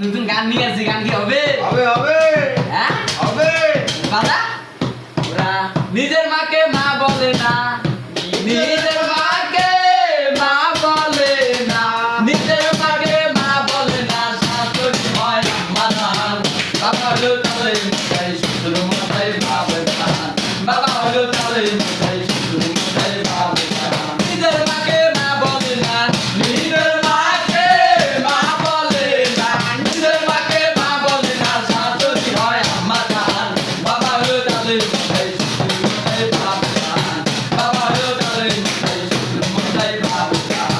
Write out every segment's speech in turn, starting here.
নতুন গান নিয়ে আসছি, গান কি হবে? হবে হবে হ্যাঁ হবে বাবা ওরা নিজের মাকে মা বলে না, নিজের মাকে মা বলে না, নিজের মাকে মা বলে না, শাশুড়ি হয় মাদান। বাবা হলো তাহলে মশাই, শ্বশুর মশাই ভাবে খান। বাবা হলো তাহলে মশাই, শ্বশুর মশাই ভাবে খান। নিজের মাকে মা বলে না, নিজের মাকে মা বলে না, নিজের মাকে মা বলে না, শাশুড়ি হয় মাদান। বাবা হলো তাহলে মশাই, শ্বশুর মশাই ভাবে খান। বাবা হলো তাহলে মশাই, শ্বশুর মশাই ভাবে খান।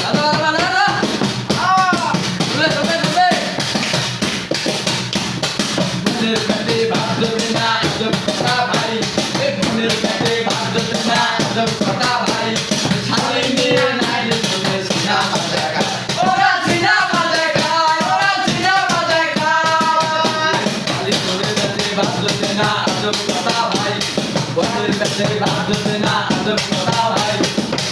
দাদা দাদা দাদা তুলে তুলে তুলে বুনের পেটে ভাত জমে না, আজব কথা ভাই। এ বুনের পেটে ভাত জমে না, আজব কথা ভাই। শালি নিয়ে নাই রে তোদের সিনেমা দেখায়। ওরা সিনেমা দেখায়, ওরা সিনেমা দেখায়। শালি তোদের পেটে ভাত জমে না, আজব কথা ভাই। বুনের পেটে ভাত জমে না, আজব কথা ভাই।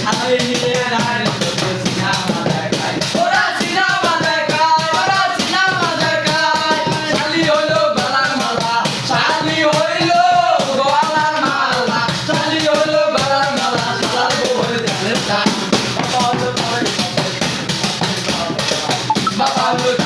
শালি নিয়ে নাই রে তোদের সিনেমা দেখায়। ওরা সিনেমা দেখায়, ওরা সিনেমা দেখায়। শালি হইলো গলার মালা, শালি হইলো গলার মালা, শালি হইলো গলার মালা, শালার বউ হইলো জানের টান। বাবা হলো